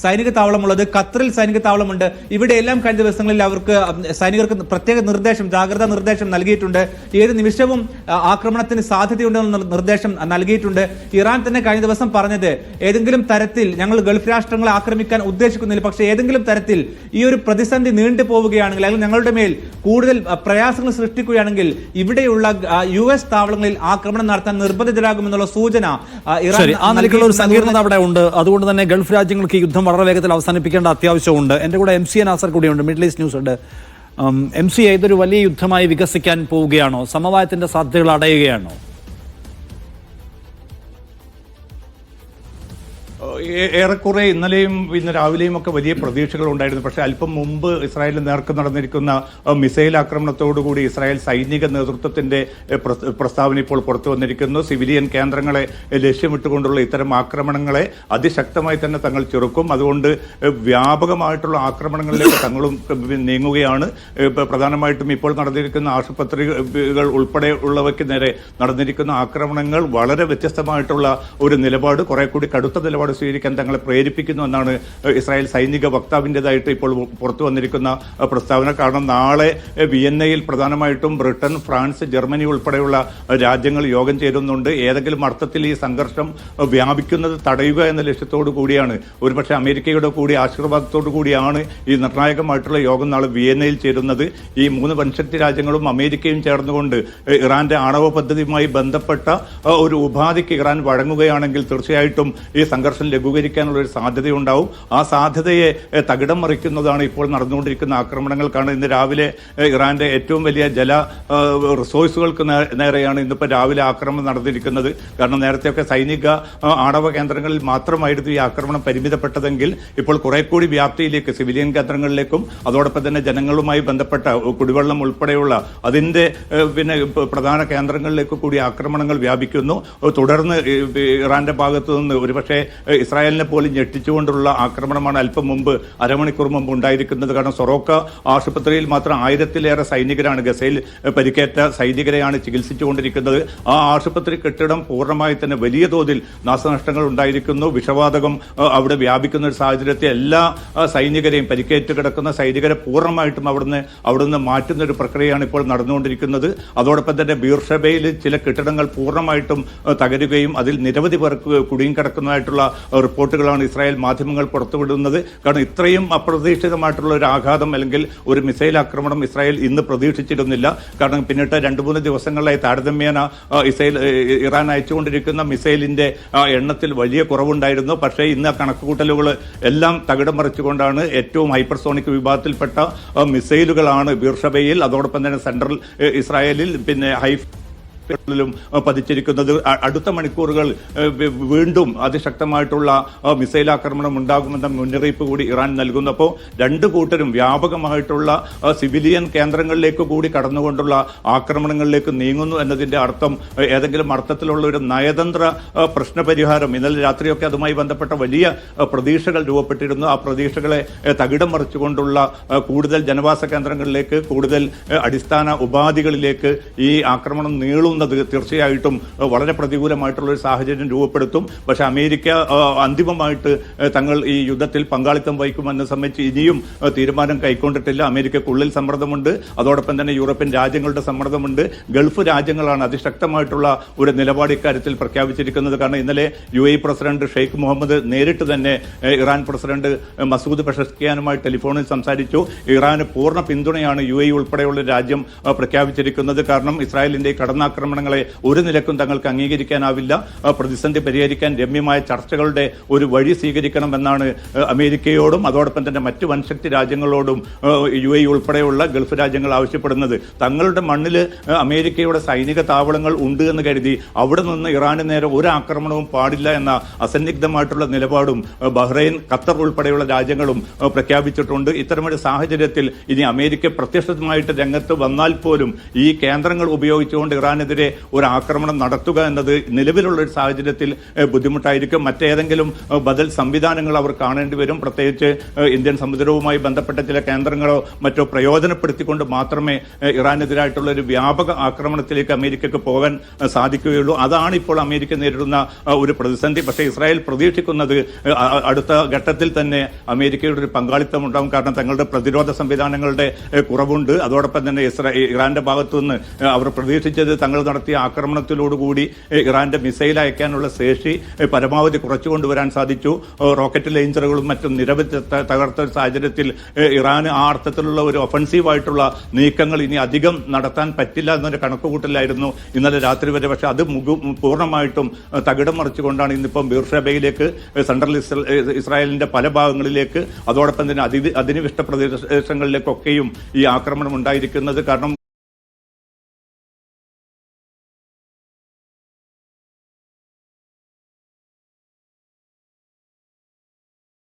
സൈനിക താവളമുള്ളത്, ഖത്തറിൽ സൈനിക താവളമുണ്ട്. ഇവിടെയെല്ലാം കഴിഞ്ഞ ദിവസങ്ങളിൽ അവർക്ക് സൈനികർക്ക് പ്രത്യേക നിർദ്ദേശം, ജാഗ്രതാ നിർദ്ദേശം നൽകിയിട്ടുണ്ട്. ഏത് നിമിഷവും ആക്രമണത്തിന് സാധ്യതയുണ്ടെന്ന നിർദ്ദേശം നൽകിയിട്ടുണ്ട്. ഇറാൻ തന്നെ കഴിഞ്ഞ ദിവസം പറഞ്ഞത് ഏതെങ്കിലും തരത്തിൽ ഞങ്ങൾ ഗൾഫ് രാഷ്ട്രങ്ങളെ ആക്രമിക്കാൻ ഉദ്ദേശിക്കുന്നില്ല, പക്ഷേ ഏതെങ്കിലും തരത്തിൽ ഈ ഒരു പ്രതിസന്ധി നീണ്ടു പോവുകയാണെങ്കിൽ അല്ലെങ്കിൽ ഞങ്ങളുടെ മേൽ കൂടുതൽ പ്രയാസങ്ങൾ സൃഷ്ടിക്കുകയാണെങ്കിൽ ഇവിടെയുള്ള US താവളങ്ങളിൽ ആക്രമണം നടത്താൻ നിർബന്ധിതരാകുമെന്നുള്ള സൂചന ഇറാൻ ഒരു സങ്കീർണത അവിടെ ഉണ്ട്. അതുകൊണ്ട് തന്നെ ഗൾഫ് രാജ്യങ്ങൾക്ക് ഈ യുദ്ധം വളരെ വേഗത്തിൽ അവസാനിപ്പിക്കേണ്ട അത്യാവശ്യമുണ്ട്. എന്റെ കൂടെ MCA നാസർ കൂടിയുണ്ട്, മിഡിൽ ഈസ്റ്റ് ന്യൂസ് ഉണ്ട്. MCA, ഇതൊരു വലിയ യുദ്ധമായി വികസിക്കാൻ പോവുകയാണോ? സമവായത്തിന്റെ സാധ്യതകൾ അടയുകയാണോ? ഏറെക്കുറെ ഇന്നലെയും ഇന്ന് രാവിലെയും ഒക്കെ വലിയ പ്രതീക്ഷകൾ ഉണ്ടായിരുന്നു. പക്ഷേ അല്പം മുമ്പ് ഇസ്രായേലിന് നേർക്ക് നടന്നിരിക്കുന്ന മിസൈൽ ആക്രമണത്തോടുകൂടി ഇസ്രായേൽ സൈനിക നേതൃത്വത്തിന്റെ പ്രസ്താവന ഇപ്പോൾ പുറത്തു വന്നിരിക്കുന്നു. സിവിലിയൻ കേന്ദ്രങ്ങളെ ലക്ഷ്യമിട്ടുകൊണ്ടുള്ള ഇത്തരം ആക്രമണങ്ങളെ അതിശക്തമായി തന്നെ തങ്ങൾ ചെറുക്കും. അതുകൊണ്ട് വ്യാപകമായിട്ടുള്ള ആക്രമണങ്ങളിലേക്ക് തങ്ങളും നീങ്ങുകയാണ്. പ്രധാനമായിട്ടും ഇപ്പോൾ നടന്നിരിക്കുന്ന ആശുപത്രികൾ ഉൾപ്പെടെ ഉള്ളവയ്ക്ക് നേരെ നടന്നിരിക്കുന്ന ആക്രമണങ്ങൾ വളരെ വ്യത്യസ്തമായിട്ടുള്ള ഒരു നിലപാട്, കുറെ കൂടി കടുത്ത നിലപാട് സ്വീകരിക്കാൻ തങ്ങളെ പ്രേരിപ്പിക്കുന്നു എന്നാണ് ഇസ്രായേൽ സൈനിക വക്താവിൻ്റെതായിട്ട് ഇപ്പോൾ പുറത്തു വന്നിരിക്കുന്ന പ്രസ്താവന. കാരണം നാളെ വിയന്നയിൽ പ്രധാനമായിട്ടും ബ്രിട്ടൻ, ഫ്രാൻസ്, ജർമ്മനി ഉൾപ്പെടെയുള്ള രാജ്യങ്ങൾ യോഗം ചേരുന്നുണ്ട്. ഏതെങ്കിലും അർത്ഥത്തിൽ ഈ സംഘർഷം വ്യാപിക്കുന്നത് തടയുക എന്ന ലക്ഷ്യത്തോടു കൂടിയാണ്, ഒരുപക്ഷെ അമേരിക്കയുടെ കൂടി ആശീർവാദത്തോടു കൂടിയാണ് ഈ നിർണായകമായിട്ടുള്ള യോഗം നാളെ വിയന്നയിൽ ചേരുന്നത്. ഈ 3 വൻശക്തി രാജ്യങ്ങളും അമേരിക്കയും ചേർന്നുകൊണ്ട് ഇറാന്റെ ആണവ പദ്ധതിയുമായി ബന്ധപ്പെട്ട ഒരു ഉപാധിക്ക് ഇറാൻ വഴങ്ങുകയാണെങ്കിൽ തീർച്ചയായിട്ടും ഈ സംഘർഷം ലഘൂകരിക്കാനുള്ള ഒരു സാധ്യതയുണ്ടാവും. ആ സാധ്യതയെ തകിടം മറിക്കുന്നതാണ് ഇപ്പോൾ നടന്നുകൊണ്ടിരിക്കുന്ന ആക്രമണങ്ങൾ. കാരണം ഇന്ന് രാവിലെ ഇറാന്റെ ഏറ്റവും വലിയ ജല റിസോഴ്സുകൾക്ക് നേരെയാണ് ഇന്നിപ്പോൾ രാവിലെ ആക്രമണം നടന്നിരിക്കുന്നത്. കാരണം നേരത്തെയൊക്കെ സൈനിക ആണവ കേന്ദ്രങ്ങളിൽ മാത്രമായിരുന്നു ഈ ആക്രമണം പരിമിതപ്പെട്ടതെങ്കിൽ ഇപ്പോൾ കുറെ കൂടി വ്യാപ്തിയിലേക്ക് സിവിലിയൻ കേന്ദ്രങ്ങളിലേക്കും അതോടൊപ്പം തന്നെ ജനങ്ങളുമായി ബന്ധപ്പെട്ട കുടിവെള്ളം ഉൾപ്പെടെയുള്ള അതിന്റെ പ്രധാന കേന്ദ്രങ്ങളിലേക്ക് കൂടി ആക്രമണങ്ങൾ വ്യാപിക്കുന്നു. തുടർന്ന് ഇറാന്റെ ഭാഗത്തു നിന്ന് ഒരുപക്ഷെ ഇസ്രായേലിനെ പോലും ഞെട്ടിച്ചുകൊണ്ടുള്ള ആക്രമണമാണ് അല്പം മുമ്പ്, അരമണിക്കൂർ മുമ്പ് ഉണ്ടായിരിക്കുന്നത്. കാരണം സൊറോക്ക ആശുപത്രിയിൽ മാത്രം 1000-ലേറെ സൈനികരാണ്, ഗസയിൽ പരിക്കേറ്റ സൈനികരെയാണ് ചികിത്സിച്ചുകൊണ്ടിരിക്കുന്നത്. ആ ആശുപത്രി കെട്ടിടം പൂർണ്ണമായി തന്നെ വലിയ തോതിൽ നാശനഷ്ടങ്ങൾ ഉണ്ടായിരിക്കുന്നു. വിഷവാതകം അവിടെ വ്യാപിക്കുന്ന ഒരു സാഹചര്യത്തിൽ എല്ലാ സൈനികരെയും, പരിക്കേറ്റ് കിടക്കുന്ന സൈനികരെ പൂർണ്ണമായിട്ടും അവിടുന്ന് മാറ്റുന്ന ഒരു പ്രക്രിയയാണ് ഇപ്പോൾ നടന്നുകൊണ്ടിരിക്കുന്നത്. അതോടൊപ്പം തന്നെ ബീർഷബയിൽ ചില കെട്ടിടങ്ങൾ പൂർണ്ണമായിട്ടും തകരുകയും അതിൽ നിരവധി പേർക്ക് കുടുങ്ങിക്കിടക്കുന്നതായിട്ടുള്ള റിപ്പോർട്ടുകളാണ് ഇസ്രായേൽ മാധ്യമങ്ങൾ പുറത്തുവിടുന്നത്. കാരണം ഇത്രയും അപ്രതീക്ഷിതമായിട്ടുള്ള ഒരു ആഘാതം അല്ലെങ്കിൽ ഒരു മിസൈൽ ആക്രമണം ഇസ്രായേൽ ഇന്ന് പ്രതീക്ഷിച്ചിരുന്നില്ല. കാരണം പിന്നിട്ട് 2-3 ദിവസങ്ങളിലായി താരതമ്യേന ഇറാൻ അയച്ചുകൊണ്ടിരിക്കുന്ന മിസൈലിന്റെ എണ്ണത്തിൽ വലിയ കുറവുണ്ടായിരുന്നു. പക്ഷേ ഇന്ന് കണക്കുകൂട്ടലുകൾ എല്ലാം തകിടം മറിച്ചുകൊണ്ടാണ് ഏറ്റവും ഹൈപ്പർസോണിക് വിഭാഗത്തിൽപ്പെട്ട മിസൈലുകളാണ് ബീർഷബയിൽ, അതോടൊപ്പം തന്നെ സെൻട്രൽ ഇസ്രായേലിൽ, പിന്നെ ും പതിച്ചിരിക്കുന്നത്. അടുത്ത മണിക്കൂറുകൾ വീണ്ടും അതിശക്തമായിട്ടുള്ള മിസൈൽ ആക്രമണം ഉണ്ടാകുമെന്ന മുന്നറിയിപ്പ് കൂടി ഇറാൻ നൽകുന്നപ്പോൾ രണ്ടു കൂട്ടരും വ്യാപകമായിട്ടുള്ള സിവിലിയൻ കേന്ദ്രങ്ങളിലേക്ക് കൂടി കടന്നുകൊണ്ടുള്ള ആക്രമണങ്ങളിലേക്ക് നീങ്ങുന്നു എന്നതിന്റെ അർത്ഥം ഏതെങ്കിലും അർത്ഥത്തിലുള്ള ഒരു നയതന്ത്ര പ്രശ്നപരിഹാരം, ഇന്നലെ രാത്രിയൊക്കെ അതുമായി ബന്ധപ്പെട്ട വലിയ പ്രതീക്ഷകൾ രൂപപ്പെട്ടിരുന്നു. ആ പ്രതീക്ഷകളെ തകിടം മറിച്ചുകൊണ്ടുള്ള കൂടുതൽ ജനവാസ കേന്ദ്രങ്ങളിലേക്ക്, കൂടുതൽ അടിസ്ഥാന ഉപാധികളിലേക്ക് ഈ ആക്രമണം നീളുന്നത് തീർച്ചയായിട്ടും വളരെ പ്രതികൂലമായിട്ടുള്ള ഒരു സാഹചര്യം രൂപപ്പെടുത്തും. പക്ഷെ അമേരിക്ക അന്തിമമായിട്ട് തങ്ങൾ ഈ യുദ്ധത്തിൽ പങ്കാളിത്തം വഹിക്കുമെന്ന് സംബന്ധിച്ച് ഇനിയും തീരുമാനം കൈക്കൊണ്ടിട്ടില്ല. അമേരിക്കക്കുള്ളിൽ സമ്മർദ്ദമുണ്ട്, അതോടൊപ്പം തന്നെ യൂറോപ്യൻ രാജ്യങ്ങളുടെ സമ്മർദ്ദമുണ്ട്. ഗൾഫ് രാജ്യങ്ങളാണ് അതിശക്തമായിട്ടുള്ള ഒരു നിലപാട് ഇക്കാര്യത്തിൽ പ്രഖ്യാപിച്ചിരിക്കുന്നത്. കാരണം ഇന്നലെ UAE പ്രസിഡന്റ് ഷെയ്ഖ് മുഹമ്മദ് നേരിട്ട് തന്നെ ഇറാൻ പ്രസിഡന്റ് മസൂദ് പെഷസ്കിയാനുമായി ടെലിഫോണിൽ സംസാരിച്ചു. ഇറാന് പൂർണ്ണ പിന്തുണയാണ് UAE ഉൾപ്പെടെയുള്ള രാജ്യം പ്രഖ്യാപിച്ചിരിക്കുന്നത്. കാരണം ഇസ്രായേലിന്റെ കടന്നാക്രമണങ്ങളെ ഒരു നിലക്കും തങ്ങൾക്ക് അംഗീകരിക്കാനാവില്ല. പ്രതിസന്ധി പരിഹരിക്കാൻ രമ്യമായ ചർച്ചകളുടെ ഒരു വഴി സ്വീകരിക്കണമെന്നാണ് അമേരിക്കയോടും അതോടൊപ്പം തന്നെ മറ്റു വൻശക്തി രാജ്യങ്ങളോടും UAE ഉൾപ്പെടെയുള്ള ഗൾഫ് രാജ്യങ്ങൾ ആവശ്യപ്പെടുന്നത്. തങ്ങളുടെ മണ്ണിൽ അമേരിക്കയുടെ സൈനിക താവളങ്ങൾ ഉണ്ട് എന്ന് കരുതി അവിടെ നിന്ന് ഇറാന് നേരെ ഒരു ആക്രമണവും പാടില്ല എന്ന അസന്നിഗ്ധമായിട്ടുള്ള നിലപാടും ബഹ്റൈൻ, ഖത്തർ ഉൾപ്പെടെയുള്ള രാജ്യങ്ങളും പ്രഖ്യാപിച്ചിട്ടുണ്ട്. ഇത്തരമൊരു സാഹചര്യത്തിൽ ഇനി അമേരിക്ക പ്രത്യക്ഷമായിട്ട് രംഗത്ത് വന്നാൽ പോലും ഈ കേന്ദ്രങ്ങൾ ഉപയോഗിച്ചുകൊണ്ട് ഇറാനെതിരെ ഇസ്രായേലിനെതിരെ ഒരു ആക്രമണം നടത്തുക എന്നത് നിലവിലുള്ള ഒരു സാഹചര്യത്തിൽ ബുദ്ധിമുട്ടായിരിക്കും. മറ്റേതെങ്കിലും ബദൽ സംവിധാനങ്ങൾ അവർ കാണേണ്ടി വരും. പ്രത്യേകിച്ച് ഇന്ത്യൻ സമുദ്രവുമായി ബന്ധപ്പെട്ട ചില കേന്ദ്രങ്ങളോ മറ്റോ പ്രയോജനപ്പെടുത്തിക്കൊണ്ട് മാത്രമേ ഇറാനെതിരായിട്ടുള്ള ഒരു വ്യാപക ആക്രമണത്തിലേക്ക് അമേരിക്കക്ക് പോകാൻ സാധിക്കുകയുള്ളൂ. അതാണ് ഇപ്പോൾ അമേരിക്ക നേരിടുന്ന ഒരു പ്രതിസന്ധി. പക്ഷേ ഇസ്രായേൽ പ്രതീക്ഷിക്കുന്നത് അടുത്ത ഘട്ടത്തിൽ തന്നെ അമേരിക്കയുടെ ഒരു പങ്കാളിത്തം ഉണ്ടാകും. കാരണം തങ്ങളുടെ പ്രതിരോധ സംവിധാനങ്ങളുടെ കുറവുണ്ട്. അതോടൊപ്പം തന്നെ ഇറാന്റെ ഭാഗത്തുനിന്ന് അവർ പ്രതീക്ഷിച്ചത് തങ്ങൾ നടത്തിയ ആക്രമണത്തിലോടുകൂടി ഇറാന്റെ മിസൈൽ അയക്കാനുള്ള ശേഷി പരമാവധി കുറച്ചുകൊണ്ടുവരാൻ സാധിച്ചു. റോക്കറ്റ് ലോഞ്ചറുകളും മറ്റും നിരവധി തകർത്ത ഒരു സാഹചര്യത്തിൽ ഇറാന് ആ അർത്ഥത്തിലുള്ള ഒരു ഒഫൻസീവായിട്ടുള്ള നീക്കങ്ങൾ ഇനി അധികം നടത്താൻ പറ്റില്ല എന്നൊരു കണക്കുകൂട്ടലായിരുന്നു ഇന്നലെ രാത്രി വരെ. പക്ഷെ അത് പൂർണ്ണമായിട്ടും തകിടം മറിച്ചുകൊണ്ടാണ് ഇന്നിപ്പം ബീർഷബയിലേക്ക് സെൻട്രൽ ഇസ്രായേലിന്റെ പല ഭാഗങ്ങളിലേക്ക് അതോടൊപ്പം തന്നെ അധിനിവിഷ്ട പ്രദേശങ്ങളിലേക്കൊക്കെയും ഈ ആക്രമണം ഉണ്ടായിരിക്കുന്നത്. കാരണം